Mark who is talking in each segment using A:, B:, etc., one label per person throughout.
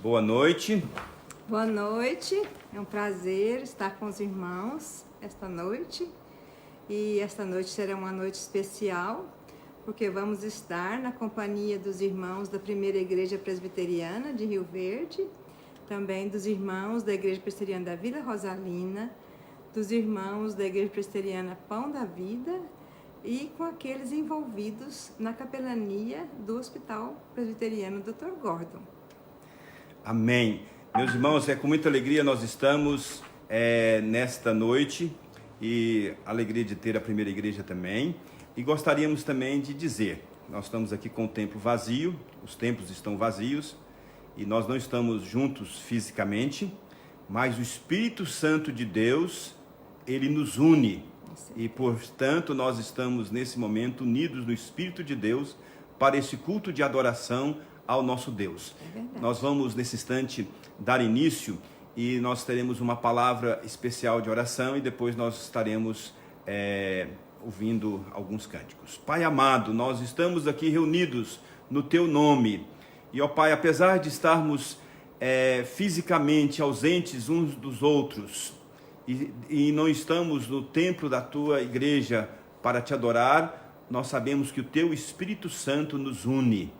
A: Boa noite.
B: Boa noite, é um prazer estar com os irmãos esta noite. E esta noite será uma noite especial, porque vamos estar na companhia dos irmãos da Primeira Igreja Presbiteriana de Rio Verde, também dos irmãos da Igreja Presbiteriana da Vila Rosalina, dos irmãos da Igreja Presbiteriana Pão da Vida e com aqueles envolvidos na capelania do Hospital Presbiteriano Dr. Gordon.
A: Amém. Meus irmãos, é com muita alegria nós estamos nesta noite e alegria de ter a Primeira Igreja também. E gostaríamos também de dizer, nós estamos aqui com o templo vazio, os templos estão vazios e nós não estamos juntos fisicamente, mas o Espírito Santo de Deus, ele nos une. E, portanto, nós estamos nesse momento unidos no Espírito de Deus para esse culto de adoração ao nosso Deus. Nós vamos, nesse instante, dar início e nós teremos uma palavra especial de oração e depois nós estaremos ouvindo alguns cânticos. Pai amado, nós estamos aqui reunidos no Teu nome. E, ó Pai, apesar de estarmos fisicamente ausentes uns dos outros, e não estamos no templo da Tua igreja para Te adorar, nós sabemos que o Teu Espírito Santo nos une.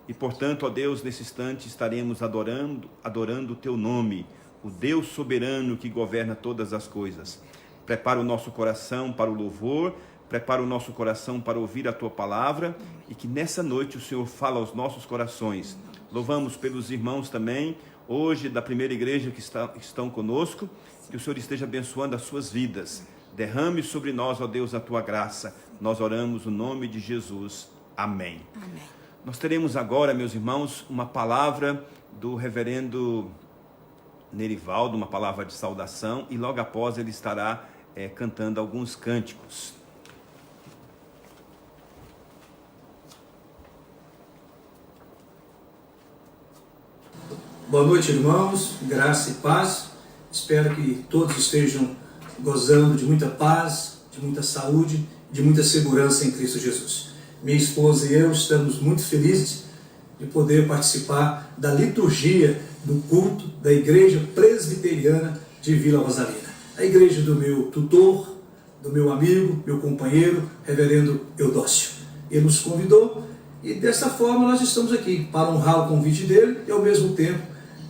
A: E, portanto, ó Deus, nesse instante estaremos adorando o Teu nome, o Deus soberano que governa todas as coisas. Prepara o nosso coração para o louvor, prepara o nosso coração para ouvir a Tua palavra e que nessa noite o Senhor fala aos nossos corações. Louvamos pelos irmãos também, hoje da Primeira Igreja que estão conosco, que o Senhor esteja abençoando as suas vidas. Derrame sobre nós, ó Deus, a Tua graça. Nós oramos no nome de Jesus. Amém.
B: Amém.
A: Nós teremos agora, meus irmãos, uma palavra do reverendo Nerivaldo, uma palavra de saudação, e logo após ele estará cantando alguns cânticos.
C: Boa noite, irmãos, graça e paz. Espero que todos estejam gozando de muita paz, de muita saúde, de muita segurança em Cristo Jesus. Minha esposa e eu estamos muito felizes de poder participar da liturgia do culto da Igreja Presbiteriana de Vila Rosalina. A igreja do meu tutor, do meu amigo, meu companheiro, reverendo Eudócio. Ele nos convidou e dessa forma nós estamos aqui para honrar o convite dele e ao mesmo tempo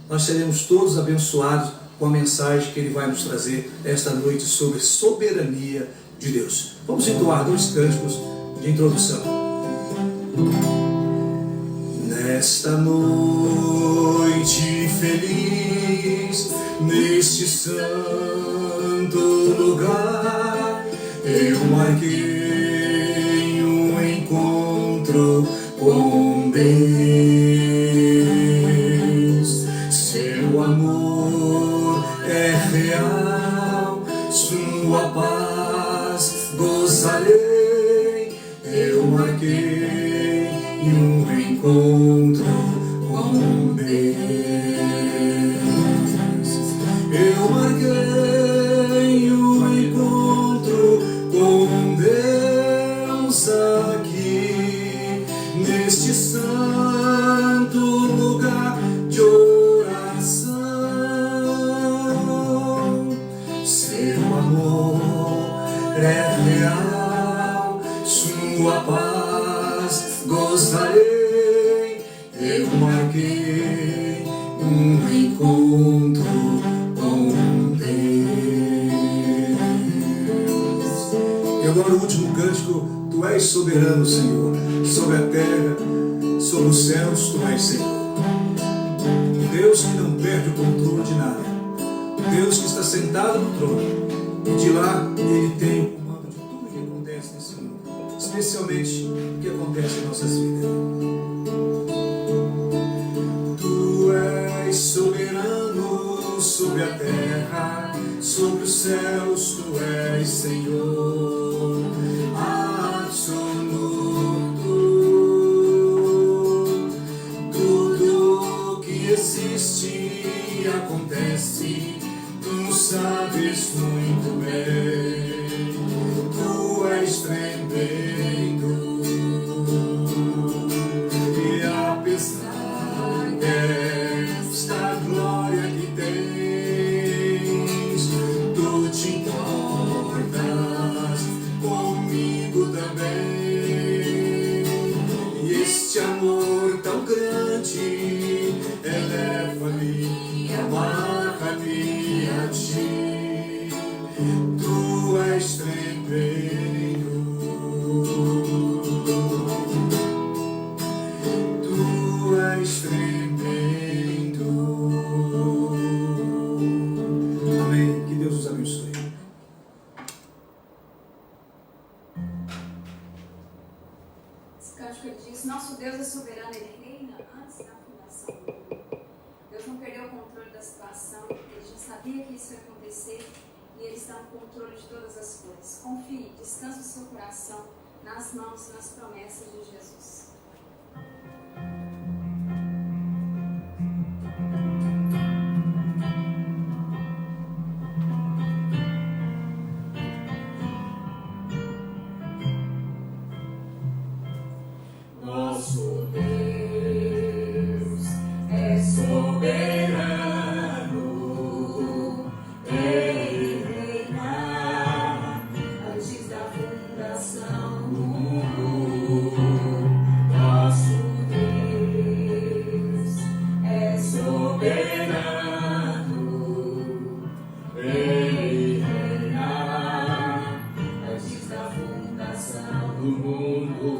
C: nós seremos todos abençoados com a mensagem que ele vai nos trazer esta noite sobre soberania de Deus. Vamos entoar dois cânticos de introdução. Nesta noite feliz, neste santo lugar, eu marquei um encontro com Deus. Seu amor é real, sua paz gozarei. Eu marquei um encontro com Deus. Eu marquei um encontro com Deus aqui, neste santo lugar de oração. Seu amor é real, sua paz gozarei. Eu marquei um encontro com Deus. E agora o último cântico. Tu és soberano, Senhor, sobre a terra, sobre os céus, Tu és Senhor. O Deus que não perde o controle de nada. O Deus que está sentado no trono. E de lá Ele tem o comando de tudo que acontece nesse mundo, especialmente o que acontece em nossas vidas. Tu és soberano sobre a terra, sobre os céus, Tu és Senhor absoluto. Tudo que existe e acontece, Tu sabes muito bem. Tu és tremendo. E apesar desta
D: Esse cântico ele diz: nosso Deus é soberano, ele reina antes da fundação do mundo. Deus não perdeu o controle da situação, ele já sabia que isso ia acontecer e ele está no controle de todas as coisas. Confie, descanse o seu coração nas mãos e nas promessas de Jesus.
E: Nosso Deus é soberano, Ele reina antes da fundação do mundo. Nosso Deus é soberano, Ele reina antes da fundação do mundo.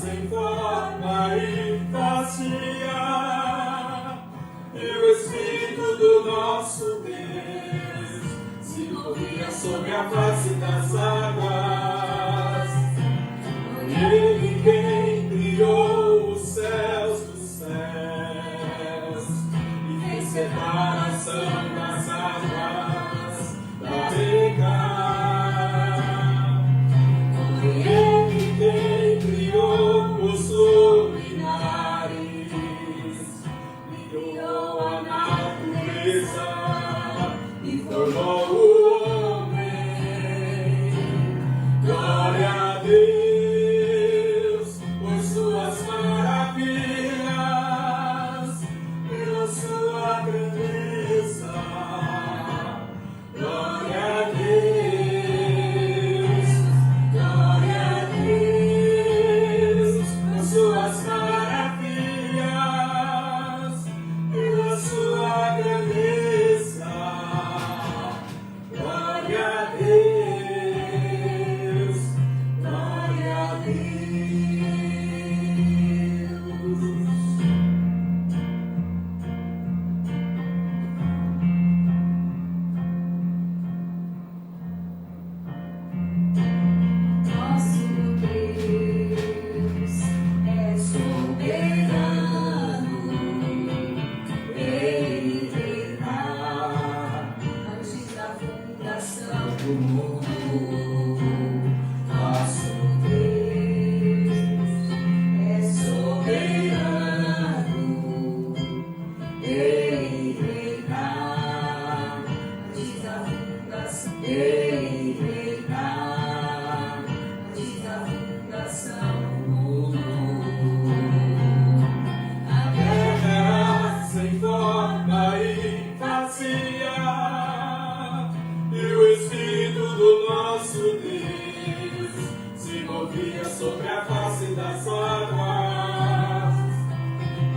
E: Sem forma e facia, e o Espírito do nosso Deus se movia sobre a face das águas. Foi Ele quem criou os céus dos céus e fez separação das águas da seca. Foi Ele quem criou os luminares, criou a natureza e formou o homem. Glória a Deus por suas maravilhas, pela sua grandeza. Glória a Deus, glória a Deus por suas maravilhas, pela sua grandeza. Glória a Deus, glória a Deus. Nosso Deus é soberano, Ele reina antes da fundação do mundo. Nosso Deus é soberano, Ele reina antes da fundação. Ele reina antes da fundação do mundo. A terra era sem forma e vazia, e o Espírito do nosso Deus se movia sobre a face das águas.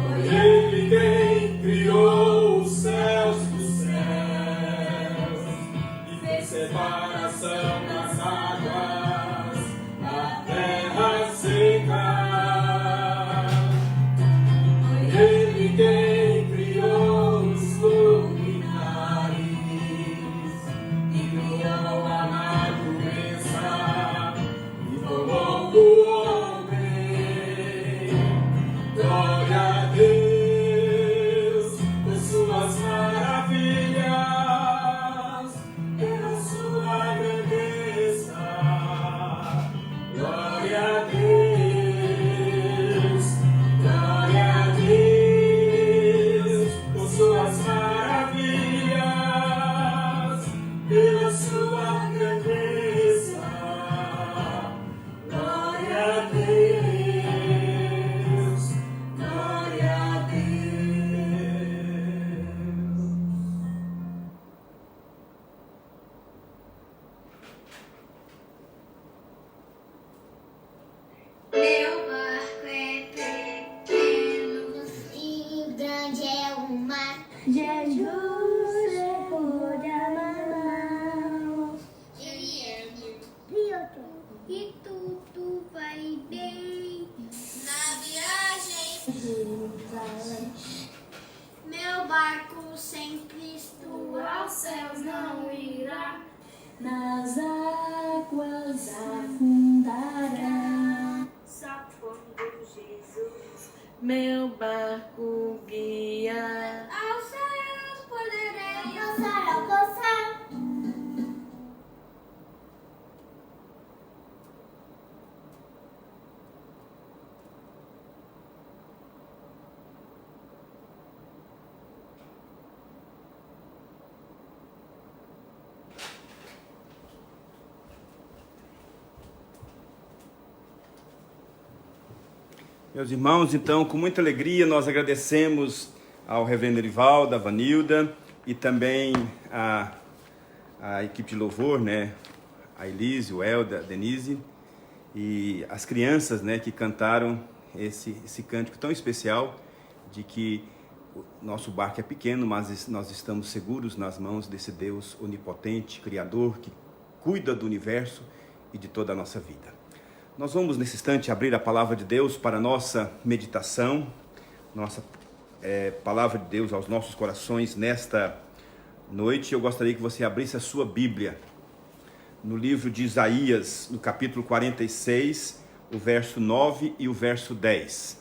E: Foi Ele quem criou os céus dos céus e fez separação das águas na terra seca. Foi Ele quem criou os luminares e criou a natureza e formou o homem. Glória a Deus por suas maravilhas, pela sua grandeza. Glória a Deus, glória a Deus por suas maravilhas, pela sua grandeza. Glória a Deus, glória a Deus.
F: Meu barco é pequeno e grande é o mar. Jesus é por amar.
E: Jesus, meu barco guia.
F: Aos céus poderei alcançar.
A: Meus irmãos, então, com muita alegria, nós agradecemos ao reverendo Erivaldo, a Vanilda e também a equipe de louvor, né? A Elise, o Helder, a Denise e as crianças, né, que cantaram esse cântico tão especial de que o nosso barco é pequeno, mas nós estamos seguros nas mãos desse Deus onipotente, Criador, que cuida do universo e de toda a nossa vida. Nós vamos, nesse instante, abrir a palavra de Deus para a nossa meditação, nossa palavra de Deus aos nossos corações nesta noite. Eu gostaria que você abrisse a sua Bíblia no livro de Isaías, no capítulo 46, o verso 9 e o verso 10.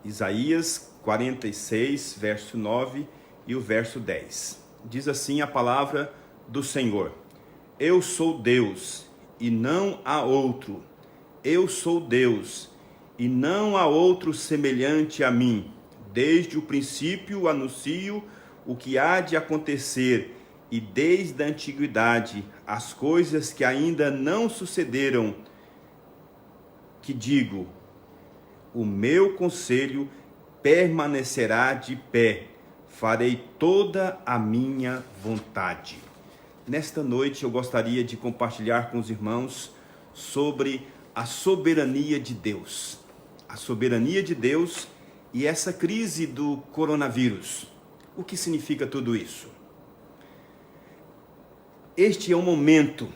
A: Isaías 46, verso 9 e o verso 10. Diz assim a palavra do Senhor: Eu sou Deus e não há outro. Eu sou Deus, e não há outro semelhante a mim. Desde o princípio anuncio o que há de acontecer, e desde a antiguidade as coisas que ainda não sucederam, que digo, o meu conselho permanecerá de pé, farei toda a minha vontade. Nesta noite eu gostaria de compartilhar com os irmãos sobre a soberania de Deus. A soberania de Deus e essa crise do coronavírus. O que significa tudo isso? Este é um momento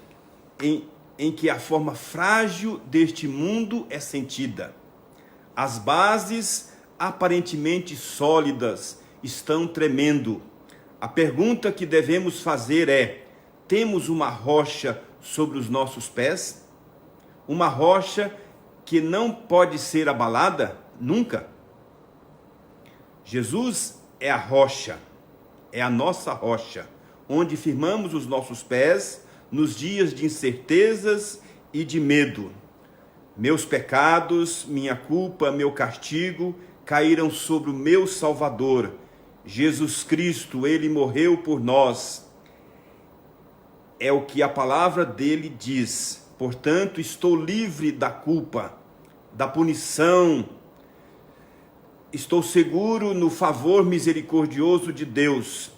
A: em que a forma frágil deste mundo é sentida. As bases aparentemente sólidas estão tremendo. A pergunta que devemos fazer é: temos uma rocha sobre os nossos pés? Uma rocha que não pode ser abalada nunca? Jesus é a rocha, é a nossa rocha, onde firmamos os nossos pés nos dias de incertezas e de medo. Meus pecados, minha culpa, meu castigo caíram sobre o meu Salvador. Jesus Cristo, Ele morreu por nós. É o que a palavra dele diz. Portanto, estou livre da culpa, da punição. Estou seguro no favor misericordioso de Deus.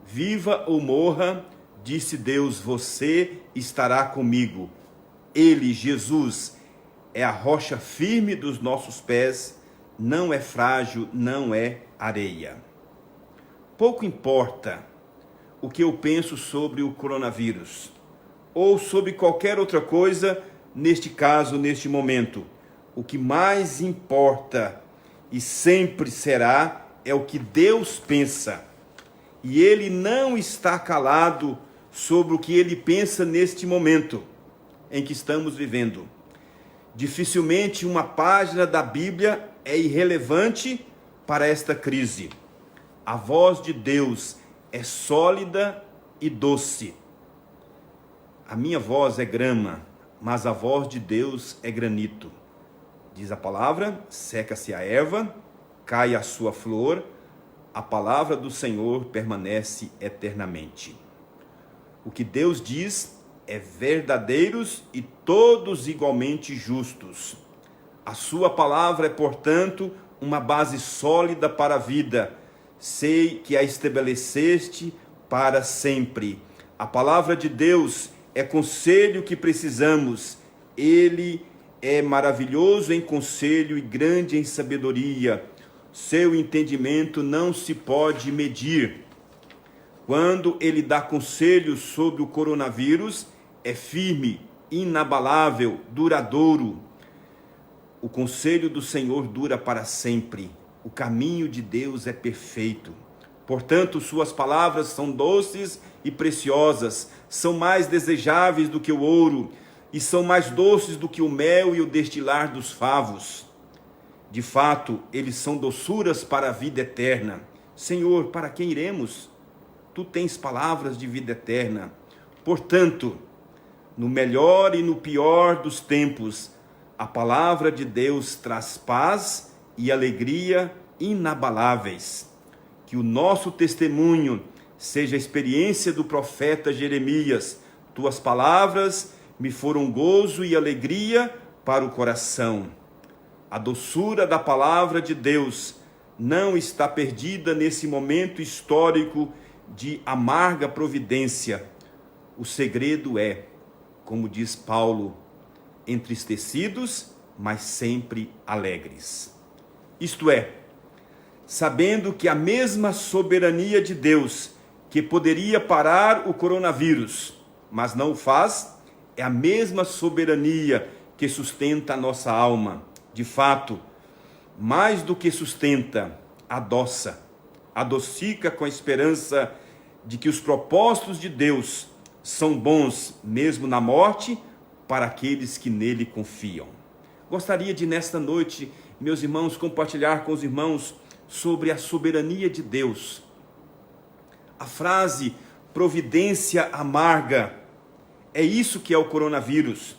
A: Viva ou morra, disse Deus, você estará comigo. Ele, Jesus, é a rocha firme dos nossos pés, não é frágil, não é areia. Pouco importa o que eu penso sobre o coronavírus, ou sobre qualquer outra coisa, neste caso, neste momento. O que mais importa, e sempre será, é o que Deus pensa. E Ele não está calado sobre o que Ele pensa neste momento em que estamos vivendo. Dificilmente uma página da Bíblia é irrelevante para esta crise. A voz de Deus é sólida e doce. A minha voz é grama, mas a voz de Deus é granito. Diz a palavra, seca-se a erva, cai a sua flor, a palavra do Senhor permanece eternamente. O que Deus diz é verdadeiros e todos igualmente justos. A sua palavra é, portanto, uma base sólida para a vida. Sei que a estabeleceste para sempre. A palavra de Deus é conselho que precisamos. Ele é maravilhoso em conselho e grande em sabedoria. Seu entendimento não se pode medir. Quando ele dá conselhos sobre o coronavírus, é firme, inabalável, duradouro. O conselho do Senhor dura para sempre. O caminho de Deus é perfeito. Portanto, suas palavras são doces e preciosas, são mais desejáveis do que o ouro, e são mais doces do que o mel e o destilar dos favos. De fato, eles são doçuras para a vida eterna. Senhor, para quem iremos? Tu tens palavras de vida eterna. Portanto, no melhor e no pior dos tempos, a palavra de Deus traz paz e alegria inabaláveis. Que o nosso testemunho seja a experiência do profeta Jeremias. Tuas palavras me foram gozo e alegria para o coração. A doçura da palavra de Deus não está perdida nesse momento histórico de amarga providência. O segredo é, como diz Paulo, entristecidos, mas sempre alegres. Isto é, sabendo que a mesma soberania de Deus que poderia parar o coronavírus, mas não o faz, é a mesma soberania que sustenta a nossa alma. De fato, mais do que sustenta, adoça, adocica com a esperança de que os propósitos de Deus são bons mesmo na morte para aqueles que nele confiam. Gostaria de nesta noite, meus irmãos, compartilhar com os irmãos sobre a soberania de Deus. A frase providência amarga, é isso que é o coronavírus.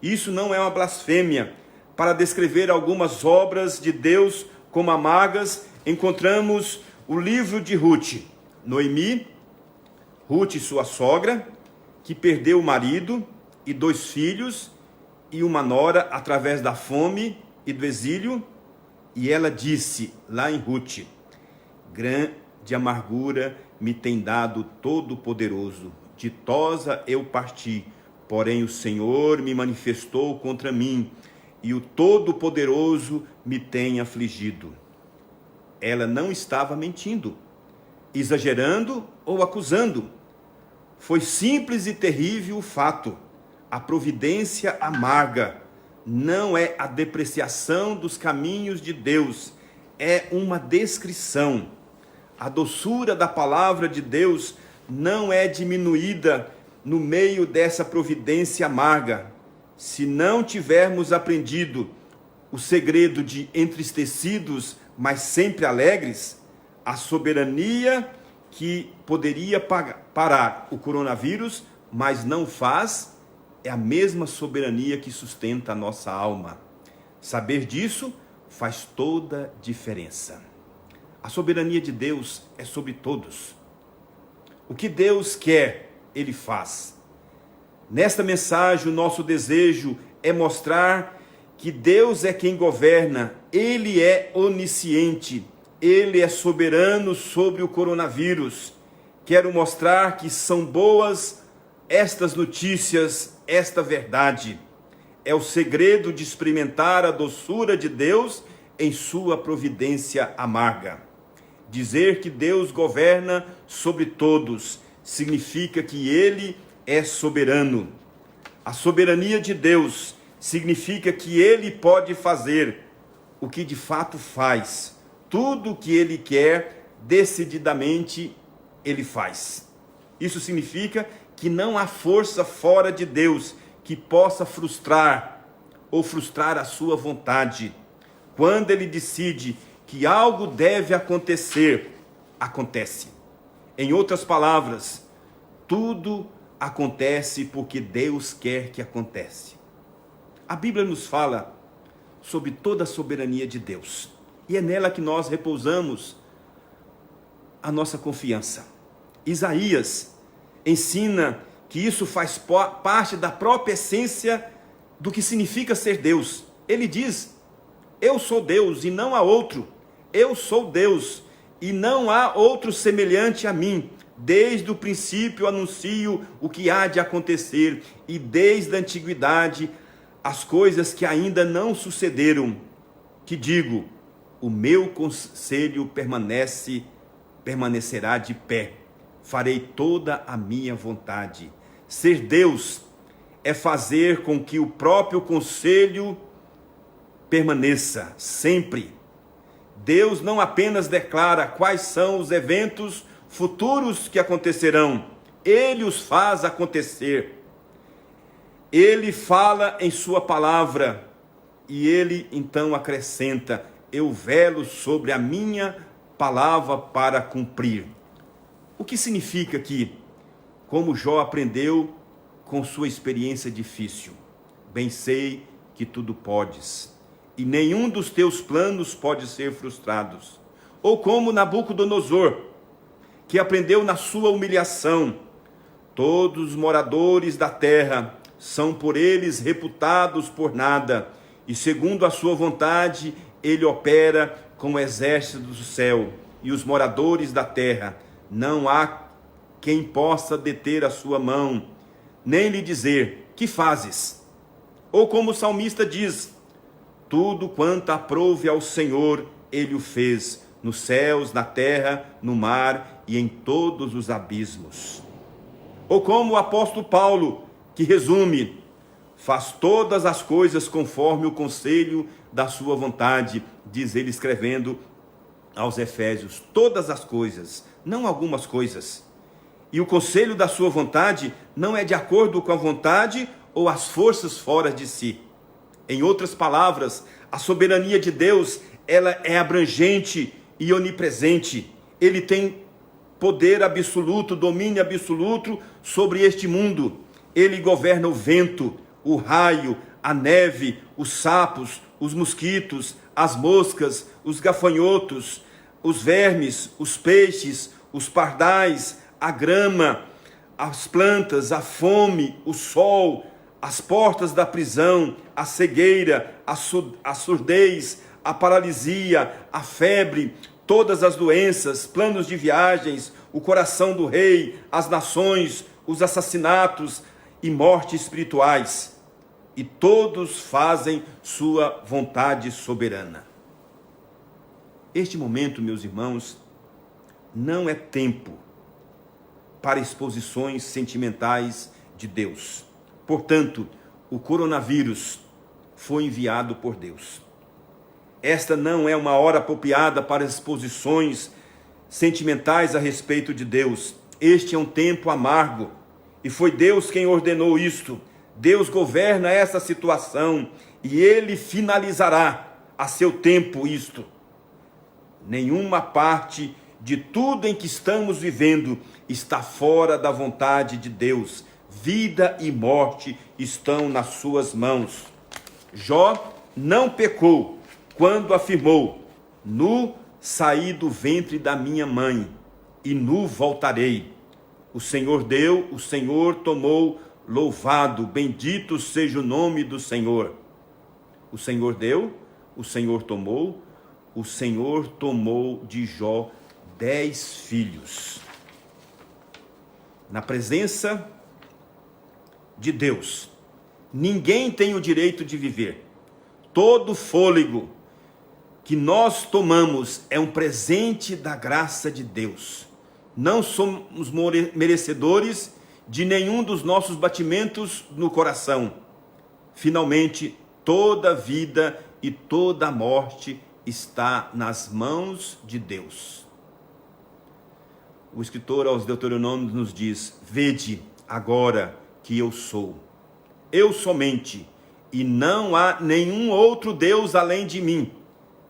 A: Isso não é uma blasfêmia. Para descrever algumas obras de Deus como amargas, encontramos o livro de Ruth. Noemi, Ruth, sua sogra, que perdeu o marido e 2 filhos e uma nora através da fome e do exílio. E ela disse lá em Ruth: grande amargura me tem dado Todo-Poderoso. Ditosa eu parti, porém o Senhor me manifestou contra mim, e o Todo-Poderoso me tem afligido. Ela não estava mentindo, exagerando ou acusando. Foi simples e terrível o fato. A providência amarga não é a depreciação dos caminhos de Deus, é uma descrição. A doçura da palavra de Deus não é diminuída no meio dessa providência amarga. Se não tivermos aprendido o segredo de entristecidos, mas sempre alegres, a soberania que poderia parar o coronavírus, mas não faz, é a mesma soberania que sustenta a nossa alma. Saber disso faz toda a diferença. A soberania de Deus é sobre todos. O que Deus quer, Ele faz. Nesta mensagem, o nosso desejo é mostrar que Deus é quem governa, Ele é onisciente, Ele é soberano sobre o coronavírus. Quero mostrar que são boas estas notícias, esta verdade. É o segredo de experimentar a doçura de Deus em sua providência amarga. Dizer que Deus governa sobre todos significa que Ele é soberano. A soberania de Deus significa que Ele pode fazer o que de fato faz. Tudo o que Ele quer, decididamente, Ele faz. Isso significa que não há força fora de Deus que possa frustrar ou frustrar a sua vontade. Quando Ele decide que algo deve acontecer, acontece. Em outras palavras, tudo acontece porque Deus quer que aconteça. A Bíblia nos fala sobre toda a soberania de Deus. E é nela que nós repousamos a nossa confiança. Isaías ensina que isso faz parte da própria essência do que significa ser Deus. Ele diz: eu sou Deus e não há outro. Eu sou Deus e não há outro semelhante a mim. Desde o princípio anuncio o que há de acontecer, e desde a antiguidade as coisas que ainda não sucederam. Que digo, o meu conselho permanecerá de pé. Farei toda a minha vontade. Ser Deus é fazer com que o próprio conselho permaneça sempre. Deus não apenas declara quais são os eventos futuros que acontecerão, Ele os faz acontecer. Ele fala em sua palavra E ele então acrescenta: eu velo sobre a minha palavra para cumprir. O que significa que, como Jó aprendeu com sua experiência difícil, bem sei que tudo podes, e nenhum dos teus planos pode ser frustrado. Ou como Nabucodonosor, que aprendeu na sua humilhação: todos os moradores da terra são por eles reputados por nada, e segundo a sua vontade ele opera com o exército do céu, e os moradores da terra, não há quem possa deter a sua mão, nem lhe dizer: que fazes? Ou como o salmista diz: tudo quanto aprouve ao Senhor, ele o fez, nos céus, na terra, no mar e em todos os abismos. Ou como o apóstolo Paulo, que resume: faz todas as coisas conforme o conselho da sua vontade, diz ele escrevendo aos Efésios, todas as coisas, não algumas coisas. E o conselho da sua vontade não é de acordo com a vontade ou as forças fora de si. Em outras palavras, a soberania de Deus, ela é abrangente e onipresente. Ele tem poder absoluto, domínio absoluto sobre este mundo. Ele governa o vento, o raio, a neve, os sapos, os mosquitos, as moscas, os gafanhotos, os vermes, os peixes, os pardais, a grama, as plantas, a fome, o sol, as portas da prisão, a cegueira, a surdez, a paralisia, a febre, todas as doenças, planos de viagens, o coração do rei, as nações, os assassinatos e mortes espirituais. E todos fazem sua vontade soberana. Este momento, meus irmãos, não é tempo para exposições sentimentais de Deus. Portanto, o coronavírus foi enviado por Deus. Esta não é uma hora apropriada para exposições sentimentais a respeito de Deus. Este é um tempo amargo e foi Deus quem ordenou isto. Deus governa essa situação e Ele finalizará a seu tempo isto. Nenhuma parte de tudo em que estamos vivendo está fora da vontade de Deus. Vida e morte estão nas suas mãos. Jó não pecou quando afirmou: nu saí do ventre da minha mãe e nu voltarei. O Senhor deu, o Senhor tomou, louvado, bendito seja o nome do Senhor. O Senhor deu, o Senhor tomou, o Senhor tomou de Jó 10 filhos. Na presença de Deus, ninguém tem o direito de viver. Todo fôlego que nós tomamos é um presente da graça de Deus. Não somos merecedores de nenhum dos nossos batimentos no coração. Finalmente, toda vida e toda morte está nas mãos de Deus. O escritor aos Deuteronômios nos diz: vede agora que eu sou, eu somente, e não há nenhum outro Deus além de mim.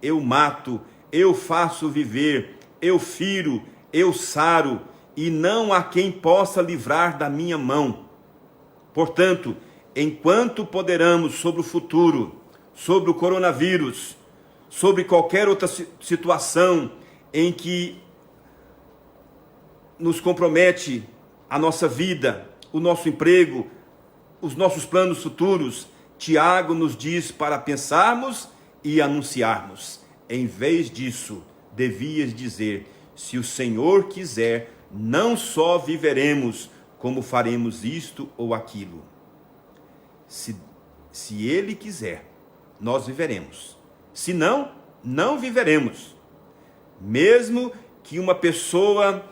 A: Eu mato, eu faço viver, eu firo, eu saro, e não há quem possa livrar da minha mão. Portanto, enquanto ponderamos sobre o futuro, sobre o coronavírus, sobre qualquer outra situação em que nos compromete a nossa vida, o nosso emprego, os nossos planos futuros, Tiago nos diz para pensarmos e anunciarmos. Em vez disso, devias dizer: se o Senhor quiser, não só viveremos, como faremos isto ou aquilo. Se Ele quiser, nós viveremos. Se não, não viveremos. Mesmo que uma pessoa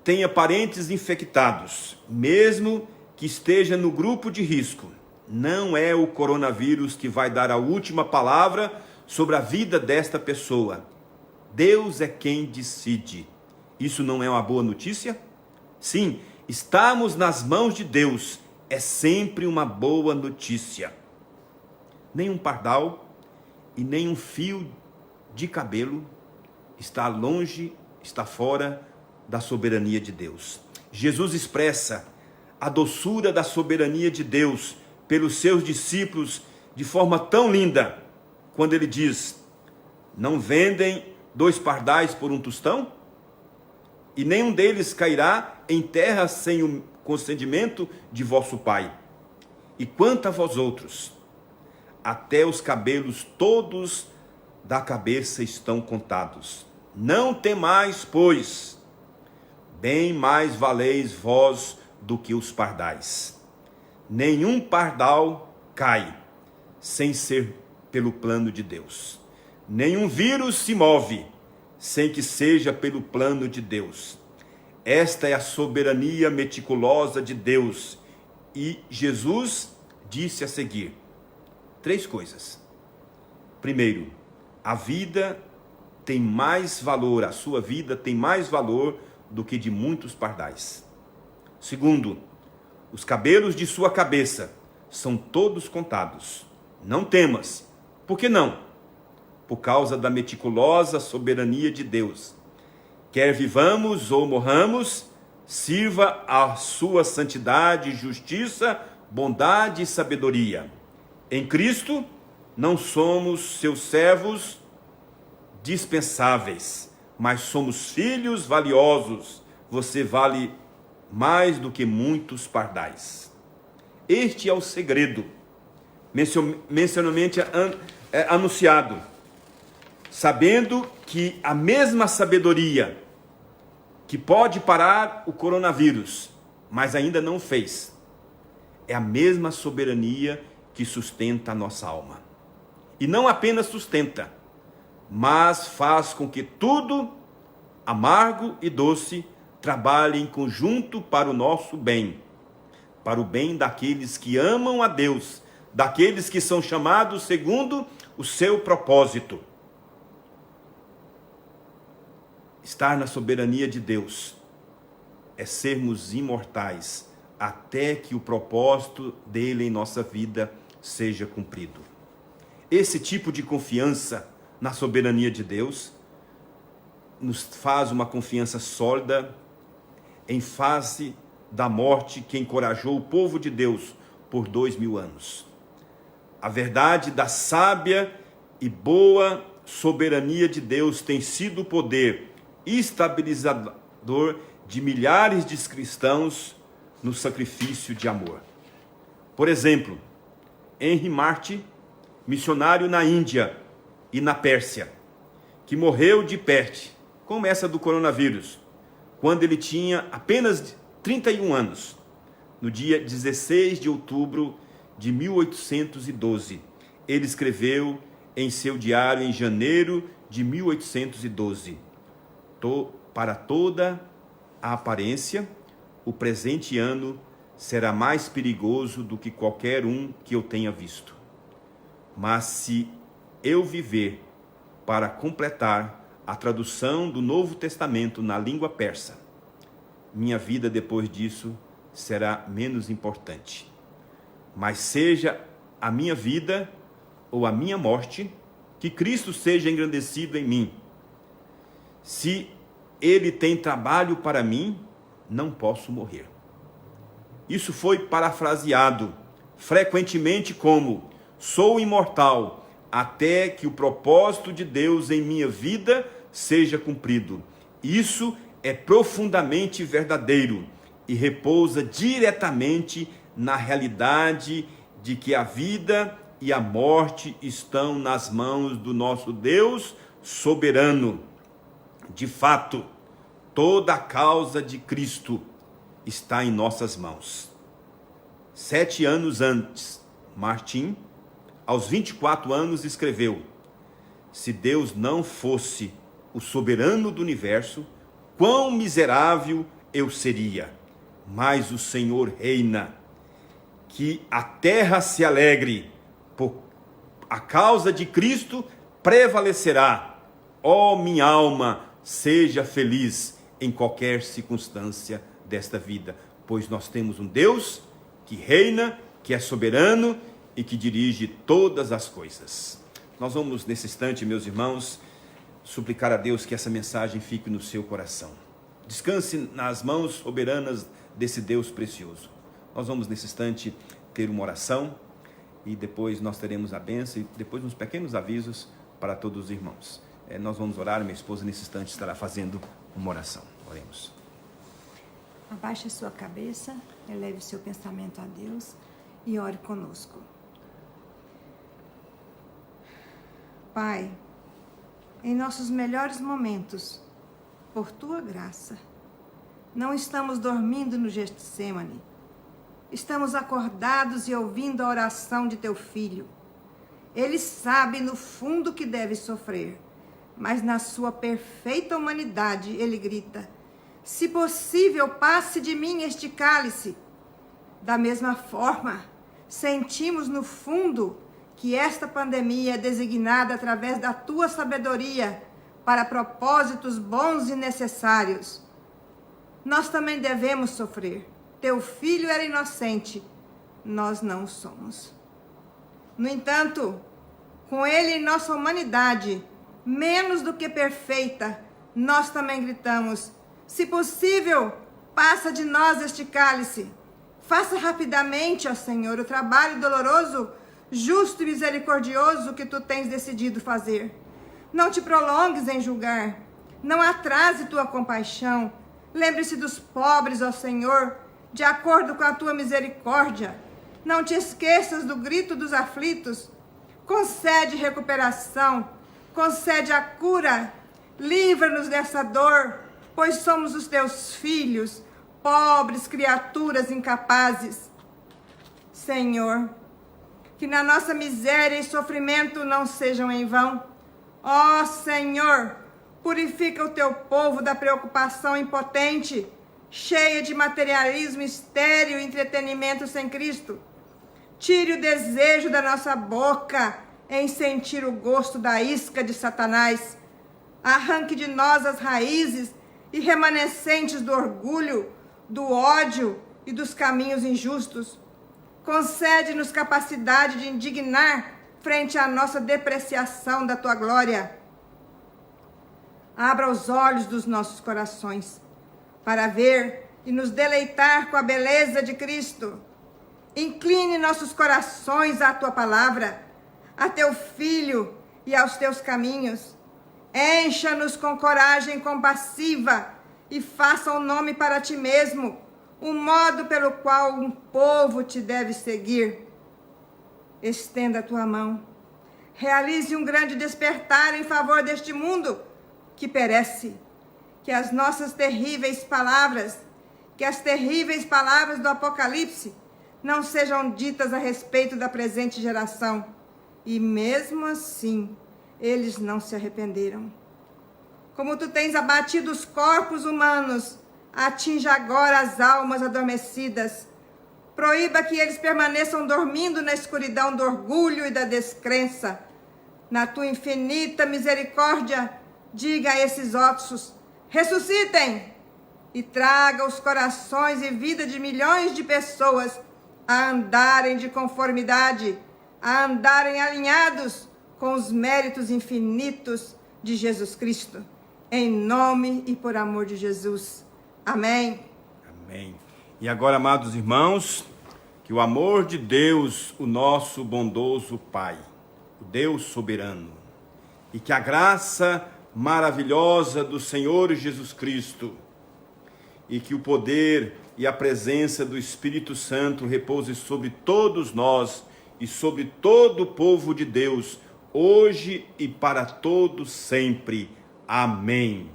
A: tenha parentes infectados, mesmo que esteja no grupo de risco, não é o coronavírus que vai dar a última palavra sobre a vida desta pessoa. Deus é quem decide. Isso não é uma boa notícia? Sim, estamos nas mãos de Deus. É sempre uma boa notícia. nem um pardal e nem um fio de cabelo está longe, está fora da soberania de Deus. Jesus expressa a doçura da soberania de Deus pelos seus discípulos de forma tão linda, quando ele diz: não vendem 2 pardais por um tostão? E nenhum deles cairá em terra sem o consentimento de vosso Pai. E quanto a vós outros, até os cabelos todos da cabeça estão contados. Não temais, pois, bem mais valeis vós do que os pardais. Nenhum pardal cai sem ser pelo plano de Deus. Nenhum vírus se move sem que seja pelo plano de Deus. Esta é a soberania meticulosa de Deus. E Jesus disse a seguir 3 coisas. Primeiro, a vida tem mais valor, a sua vida tem mais valor do que de muitos pardais. Segundo, os cabelos de sua cabeça são todos contados. Não temas. Por que não? Por causa da meticulosa soberania de Deus. Quer vivamos ou morramos, sirva a sua santidade, justiça, bondade e sabedoria. Em Cristo, não somos seus servos dispensáveis, mas somos filhos valiosos. Você vale mais do que muitos pardais. Este é o segredo, mencionalmente anunciado, sabendo que a mesma sabedoria que pode parar o coronavírus, mas ainda não fez, é a mesma soberania que sustenta a nossa alma. E não apenas sustenta, mas faz com que tudo, amargo e doce, trabalhe em conjunto para o nosso bem, para o bem daqueles que amam a Deus, daqueles que são chamados segundo o seu propósito. Estar na soberania de Deus é sermos imortais até que o propósito dele em nossa vida seja cumprido. Esse tipo de confiança na soberania de Deus nos faz uma confiança sólida em face da morte que encorajou o povo de Deus por 2000 anos. A verdade da sábia e boa soberania de Deus tem sido o poder estabilizador de milhares de cristãos no sacrifício de amor. Por exemplo, Henry Martyn, missionário na Índia e na Pérsia, que morreu de peste, como essa do coronavírus, quando ele tinha apenas 31 anos, no dia 16 de outubro de 1812. Ele escreveu em seu diário em janeiro de 1812: para toda a aparência, o presente ano será mais perigoso do que qualquer um que eu tenha visto. Mas se eu viver para completar a tradução do Novo Testamento na língua persa, minha vida depois disso será menos importante. Mas seja a minha vida ou a minha morte, que Cristo seja engrandecido em mim. Se ele tem trabalho para mim, não posso morrer. Isso foi parafraseado frequentemente como: sou imortal até que o propósito de Deus em minha vida seja cumprido. Isso é profundamente verdadeiro e repousa diretamente na realidade de que a vida e a morte estão nas mãos do nosso Deus soberano. De fato, toda a causa de Cristo está em nossas mãos. 7 anos antes, Martyn, aos 24 anos, escreveu: se Deus não fosse o soberano do universo, quão miserável eu seria. Mas o Senhor reina. Que a terra se alegre, por a causa de Cristo prevalecerá. Ó minha alma, seja feliz em qualquer circunstância desta vida, pois nós temos um Deus que reina, que é soberano e que dirige todas as coisas. Nós vamos, nesse instante, meus irmãos, suplicar a Deus que essa mensagem fique no seu coração. Descanse nas mãos soberanas desse Deus precioso. Nós vamos, nesse instante, ter uma oração e depois nós teremos a bênção e depois uns pequenos avisos para todos os irmãos. Nós vamos orar, minha esposa, nesse instante, estará fazendo uma oração. Oremos.
B: Abaixe a sua cabeça, eleve o seu pensamento a Deus e ore conosco. Pai, em nossos melhores momentos, por Tua graça, não estamos dormindo no Getsêmani. Estamos acordados e ouvindo a oração de Teu Filho. Ele sabe no fundo que deve sofrer, mas na sua perfeita humanidade ele grita: se possível, passe de mim este cálice. Da mesma forma, sentimos no fundo que esta pandemia é designada através da Tua sabedoria para propósitos bons e necessários. Nós também devemos sofrer. Teu filho era inocente, nós não o somos. No entanto, com ele em nossa humanidade, menos do que perfeita, nós também gritamos: se possível, passa de nós este cálice. Faça rapidamente, ó Senhor, o trabalho doloroso, justo e misericordioso que Tu tens decidido fazer. Não te prolongues em julgar, não atrase Tua compaixão. Lembre-se dos pobres, ó Senhor, de acordo com a Tua misericórdia. Não te esqueças do grito dos aflitos. Concede recuperação, concede a cura. Livra-nos dessa dor, pois somos os Teus filhos, pobres criaturas incapazes. Senhor, que na nossa miséria e sofrimento não sejam em vão. Ó Senhor, purifica o Teu povo da preocupação impotente, cheia de materialismo estéril e entretenimento sem Cristo. Tire o desejo da nossa boca em sentir o gosto da isca de Satanás. Arranque de nós as raízes e remanescentes do orgulho, do ódio e dos caminhos injustos. Concede-nos capacidade de indignar frente à nossa depreciação da Tua glória. Abra os olhos dos nossos corações para ver e nos deleitar com a beleza de Cristo. Incline nossos corações à Tua palavra, a Teu Filho e aos Teus caminhos. Encha-nos com coragem compassiva e faça um nome para Ti mesmo, o modo pelo qual um povo Te deve seguir. Estenda a Tua mão. Realize um grande despertar em favor deste mundo que perece. Que as nossas terríveis palavras, que as terríveis palavras do Apocalipse não sejam ditas a respeito da presente geração. E mesmo assim, eles não se arrependeram. Como Tu tens abatido os corpos humanos, atinja agora as almas adormecidas. Proíba que eles permaneçam dormindo na escuridão do orgulho e da descrença. Na Tua infinita misericórdia, diga a esses ossos: ressuscitem! E traga os corações e vida de milhões de pessoas a andarem de conformidade, a andarem alinhados com os méritos infinitos de Jesus Cristo. Em nome e por amor de Jesus. Amém.
A: Amém. E agora, amados irmãos, que o amor de Deus, o nosso bondoso Pai, o Deus soberano, e que a graça maravilhosa do Senhor Jesus Cristo, e que o poder e a presença do Espírito Santo repouse sobre todos nós e sobre todo o povo de Deus, hoje e para todos sempre. Amém.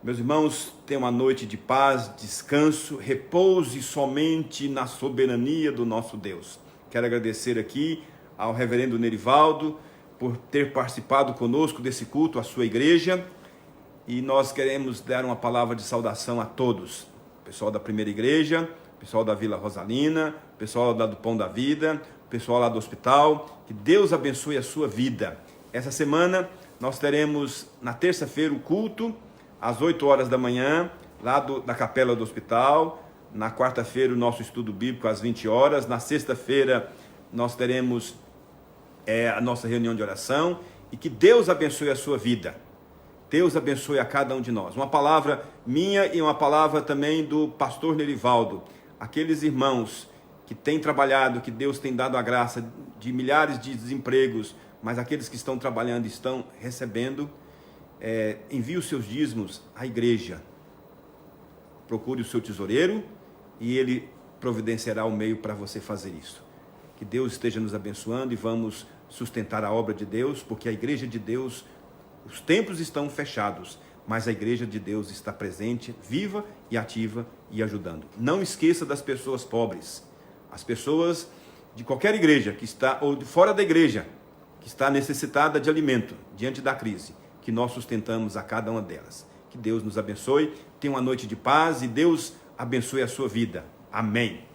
A: Meus irmãos, tenham uma noite de paz, descanso, repouse somente na soberania do nosso Deus. Quero agradecer aqui ao reverendo Nerivaldo por ter participado conosco desse culto, à sua igreja, e nós queremos dar uma palavra de saudação a todos, pessoal da primeira igreja, pessoal da Vila Rosalina, pessoal lá do Pão da Vida, pessoal lá do hospital. Que Deus abençoe a sua vida. Essa semana nós teremos na terça-feira o culto às 8 horas da manhã, lá da capela do hospital. Na quarta-feira o nosso estudo bíblico às 20 horas. Na sexta-feira nós teremos a nossa reunião de oração, e que Deus abençoe a sua vida. Deus abençoe a cada um de nós. Uma palavra minha e uma palavra também do pastor Nerivaldo. Aqueles irmãos que têm trabalhado, que Deus tem dado a graça de milhares de desempregos, mas aqueles que estão trabalhando estão recebendo, envie os seus dízimos à igreja. Procure o seu tesoureiro e ele providenciará o meio para você fazer isso. Que Deus esteja nos abençoando e vamos sustentar a obra de Deus, porque a igreja de Deus, os templos estão fechados, mas a igreja de Deus está presente, viva e ativa e ajudando. Não esqueça das pessoas pobres, as pessoas de qualquer igreja que está, ou de fora da igreja, que está necessitada de alimento diante da crise, que nós sustentamos a cada uma delas. Que Deus nos abençoe, tenha uma noite de paz e Deus abençoe a sua vida. Amém.